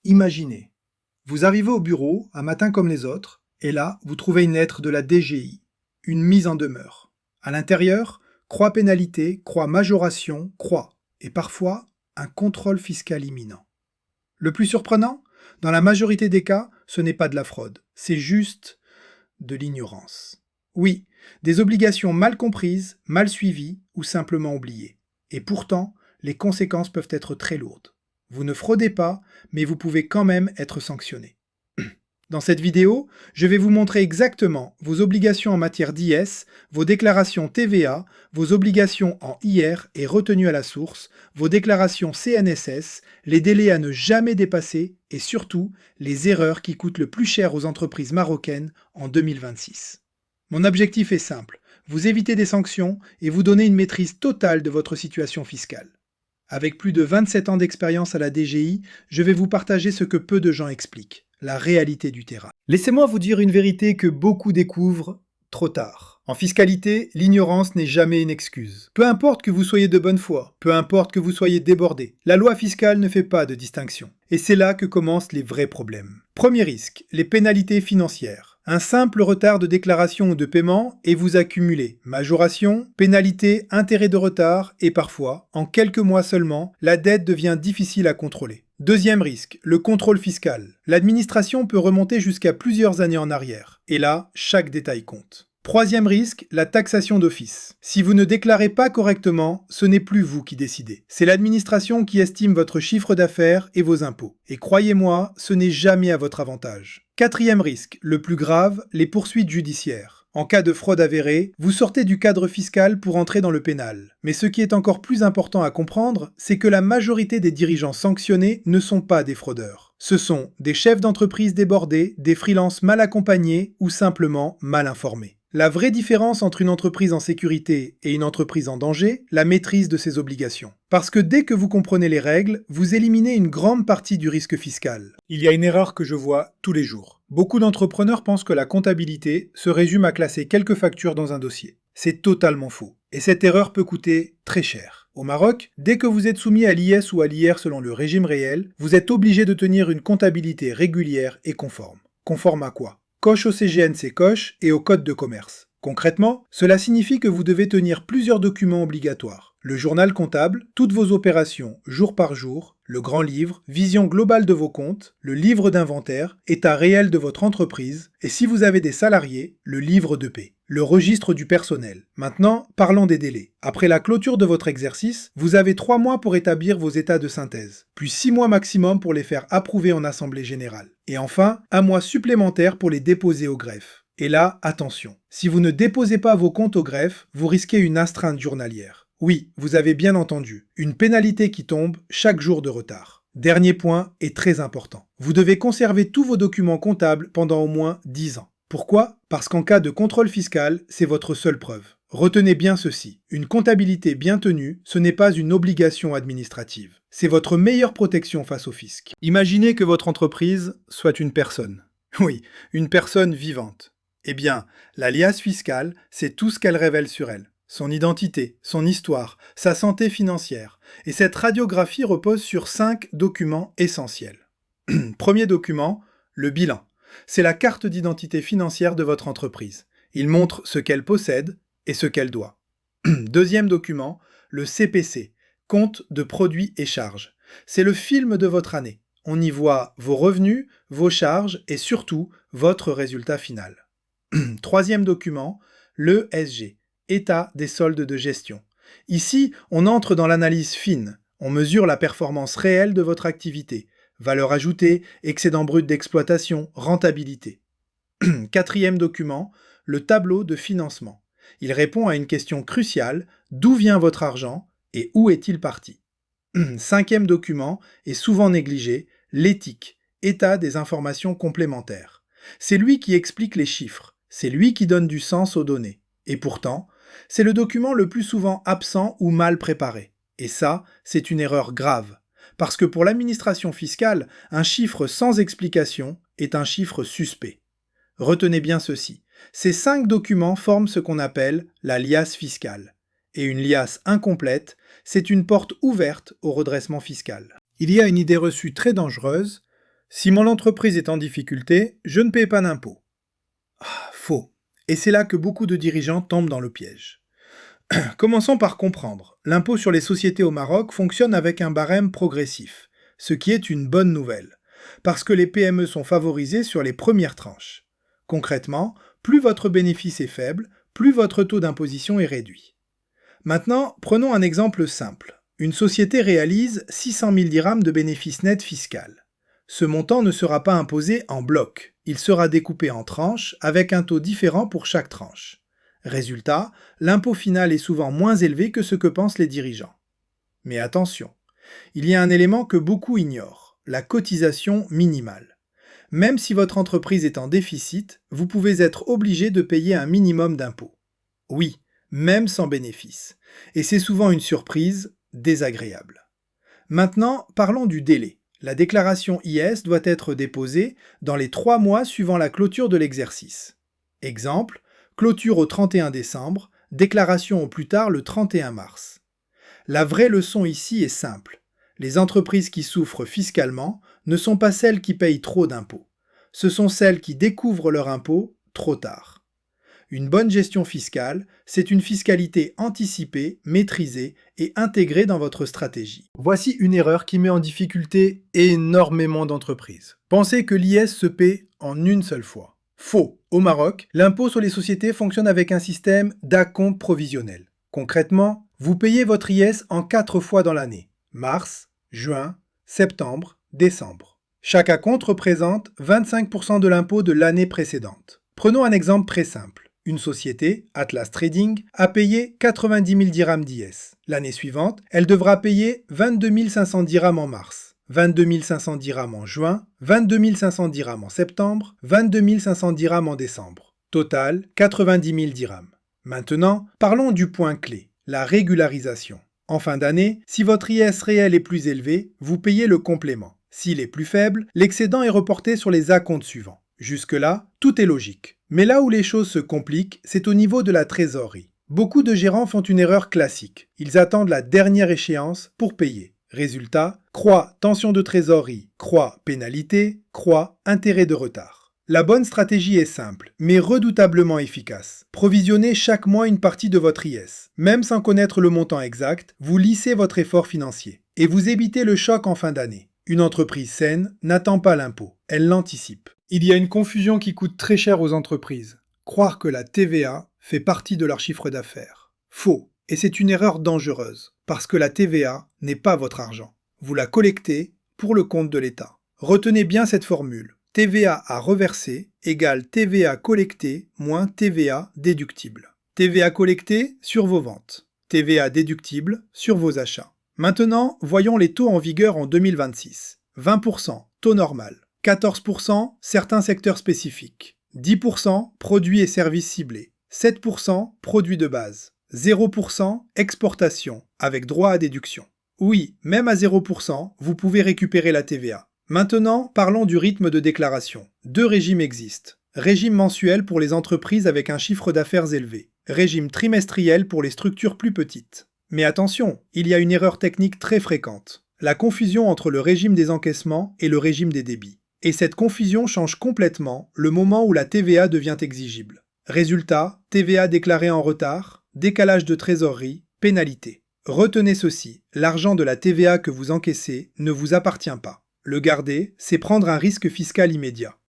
Imaginez, vous arrivez au bureau, un matin comme les autres, et là, vous trouvez une lettre de la DGI, une mise en demeure. À l'intérieur, croix pénalité, croix majoration, croix, et parfois un contrôle fiscal imminent. Le plus surprenant, dans la majorité des cas, ce n'est pas de la fraude, c'est juste de l'ignorance. Oui, des obligations mal comprises, mal suivies ou simplement oubliées. Et pourtant, les conséquences peuvent être très lourdes. Vous ne fraudez pas, mais vous pouvez quand même être sanctionné. Dans cette vidéo, je vais vous montrer exactement vos obligations en matière d'IS, vos déclarations TVA, vos obligations en IR et retenues à la source, vos déclarations CNSS, les délais à ne jamais dépasser et surtout les erreurs qui coûtent le plus cher aux entreprises marocaines en 2026. Mon objectif est simple, vous éviter des sanctions et vous donner une maîtrise totale de votre situation fiscale. Avec plus de 27 ans d'expérience à la DGI, je vais vous partager ce que peu de gens expliquent, la réalité du terrain. Laissez-moi vous dire une vérité que beaucoup découvrent trop tard. En fiscalité, l'ignorance n'est jamais une excuse. Peu importe que vous soyez de bonne foi, peu importe que vous soyez débordé, la loi fiscale ne fait pas de distinction. Et c'est là que commencent les vrais problèmes. Premier risque, les pénalités financières. Un simple retard de déclaration ou de paiement et vous accumulez majoration, pénalité, intérêt de retard et parfois, en quelques mois seulement, la dette devient difficile à contrôler. Deuxième risque, le contrôle fiscal. L'administration peut remonter jusqu'à plusieurs années en arrière. Et là, chaque détail compte. Troisième risque, la taxation d'office. Si vous ne déclarez pas correctement, ce n'est plus vous qui décidez. C'est l'administration qui estime votre chiffre d'affaires et vos impôts. Et croyez-moi, ce n'est jamais à votre avantage. Quatrième risque, le plus grave, les poursuites judiciaires. En cas de fraude avérée, vous sortez du cadre fiscal pour entrer dans le pénal. Mais ce qui est encore plus important à comprendre, c'est que la majorité des dirigeants sanctionnés ne sont pas des fraudeurs. Ce sont des chefs d'entreprise débordés, des freelances mal accompagnés ou simplement mal informés. La vraie différence entre une entreprise en sécurité et une entreprise en danger, la maîtrise de ses obligations. Parce que dès que vous comprenez les règles, vous éliminez une grande partie du risque fiscal. Il y a une erreur que je vois tous les jours. Beaucoup d'entrepreneurs pensent que la comptabilité se résume à classer quelques factures dans un dossier. C'est totalement faux. Et cette erreur peut coûter très cher. Au Maroc, dès que vous êtes soumis à l'IS ou à l'IR selon le régime réel, vous êtes obligé de tenir une comptabilité régulière et conforme. Conforme à quoi ? Coche au CGNC coche et au code de commerce. Concrètement, cela signifie que vous devez tenir plusieurs documents obligatoires. Le journal comptable, toutes vos opérations jour par jour, le grand livre, vision globale de vos comptes, le livre d'inventaire, état réel de votre entreprise, et si vous avez des salariés, le livre de paie, le registre du personnel. Maintenant, parlons des délais. Après la clôture de votre exercice, vous avez 3 mois pour établir vos états de synthèse, puis 6 mois maximum pour les faire approuver en assemblée générale. Et enfin, 1 mois supplémentaire pour les déposer au greffe. Et là, attention, si vous ne déposez pas vos comptes au greffe, vous risquez une astreinte journalière. Oui, vous avez bien entendu, une pénalité qui tombe chaque jour de retard. Dernier point est très important. Vous devez conserver tous vos documents comptables pendant au moins 10 ans. Pourquoi ? Parce qu'en cas de contrôle fiscal, c'est votre seule preuve. Retenez bien ceci, une comptabilité bien tenue, ce n'est pas une obligation administrative. C'est votre meilleure protection face au fisc. Imaginez que votre entreprise soit une personne. Oui, une personne vivante. Eh bien, l'alias fiscal, c'est tout ce qu'elle révèle sur elle. Son identité, son histoire, sa santé financière. Et cette radiographie repose sur 5 documents essentiels. Premier document, le bilan. C'est la carte d'identité financière de votre entreprise. Il montre ce qu'elle possède et ce qu'elle doit. Deuxième document, le CPC, compte de produits et charges. C'est le film de votre année. On y voit vos revenus, vos charges et surtout votre résultat final. Troisième document, l'ESG, état des soldes de gestion. Ici, on entre dans l'analyse fine. On mesure la performance réelle de votre activité. Valeur ajoutée, excédent brut d'exploitation, rentabilité. Quatrième document, le tableau de financement. Il répond à une question cruciale, d'où vient votre argent et où est-il parti? Cinquième document, et souvent négligé, l'éthique, état des informations complémentaires. C'est lui qui explique les chiffres, c'est lui qui donne du sens aux données. Et pourtant, c'est le document le plus souvent absent ou mal préparé. Et ça, c'est une erreur grave. Parce que pour l'administration fiscale, un chiffre sans explication est un chiffre suspect. Retenez bien ceci. Ces 5 documents forment ce qu'on appelle la liasse fiscale. Et une liasse incomplète, c'est une porte ouverte au redressement fiscal. Il y a une idée reçue très dangereuse, Si mon entreprise est en difficulté, je ne paie pas d'impôt. Faux. Et c'est là que beaucoup de dirigeants tombent dans le piège. Commençons par comprendre. L'impôt sur les sociétés au Maroc fonctionne avec un barème progressif, ce qui est une bonne nouvelle, parce que les PME sont favorisées sur les premières tranches. Concrètement, plus votre bénéfice est faible, plus votre taux d'imposition est réduit. Maintenant, prenons un exemple simple. Une société réalise 600 000 dirhams de bénéfice net fiscal. Ce montant ne sera pas imposé en bloc, il sera découpé en tranches avec un taux différent pour chaque tranche. Résultat, l'impôt final est souvent moins élevé que ce que pensent les dirigeants. Mais attention, il y a un élément que beaucoup ignorent, la cotisation minimale. Même si votre entreprise est en déficit, vous pouvez être obligé de payer un minimum d'impôt. Oui, même sans bénéfice. Et c'est souvent une surprise désagréable. Maintenant, parlons du délai. La déclaration IS doit être déposée dans les 3 mois suivant la clôture de l'exercice. Exemple, clôture au 31 décembre, déclaration au plus tard le 31 mars. La vraie leçon ici est simple. Les entreprises qui souffrent fiscalement ne sont pas celles qui payent trop d'impôts. Ce sont celles qui découvrent leur impôt trop tard. Une bonne gestion fiscale, c'est une fiscalité anticipée, maîtrisée et intégrée dans votre stratégie. Voici une erreur qui met en difficulté énormément d'entreprises. Pensez que l'IS se paie en une seule fois. Faux. Au Maroc, l'impôt sur les sociétés fonctionne avec un système d'acompte provisionnel. Concrètement, vous payez votre IS en 4 fois dans l'année. Mars, juin, septembre, décembre. Chaque acompte représente 25% de l'impôt de l'année précédente. Prenons un exemple très simple. Une société, Atlas Trading, a payé 90 000 dirhams d'IS. L'année suivante, elle devra payer 22 500 dirhams en mars, 22 500 dirhams en juin, 22 500 dirhams en septembre, 22 500 dirhams en décembre. Total, 90 000 dirhams. Maintenant, parlons du point clé, la régularisation. En fin d'année, si votre IS réel est plus élevé, vous payez le complément. S'il est plus faible, l'excédent est reporté sur les acomptes suivants. Jusque-là, tout est logique. Mais là où les choses se compliquent, c'est au niveau de la trésorerie. Beaucoup de gérants font une erreur classique. Ils attendent la dernière échéance pour payer. Résultat, croix tension de trésorerie, croix pénalité, croix intérêt de retard. La bonne stratégie est simple, mais redoutablement efficace. Provisionnez chaque mois une partie de votre IS. Même sans connaître le montant exact, vous lissez votre effort financier. Et vous évitez le choc en fin d'année. Une entreprise saine n'attend pas l'impôt, elle l'anticipe. Il y a une confusion qui coûte très cher aux entreprises. Croire que la TVA fait partie de leur chiffre d'affaires. Faux, et c'est une erreur dangereuse, parce que la TVA n'est pas votre argent. Vous la collectez pour le compte de l'État. Retenez bien cette formule. TVA à reverser égale TVA collectée moins TVA déductible. TVA collectée sur vos ventes. TVA déductible sur vos achats. Maintenant, voyons les taux en vigueur en 2026. 20%, taux normal. 14%, certains secteurs spécifiques. 10%, produits et services ciblés. 7%, produits de base. 0%, exportation, avec droit à déduction. Oui, même à 0%, vous pouvez récupérer la TVA. Maintenant, parlons du rythme de déclaration. 2 régimes existent. Régime mensuel pour les entreprises avec un chiffre d'affaires élevé. Régime trimestriel pour les structures plus petites. Mais attention, il y a une erreur technique très fréquente. La confusion entre le régime des encaissements et le régime des débits. Et cette confusion change complètement le moment où la TVA devient exigible. Résultat, TVA déclarée en retard, décalage de trésorerie, pénalité. Retenez ceci, l'argent de la TVA que vous encaissez ne vous appartient pas. Le garder, c'est prendre un risque fiscal immédiat.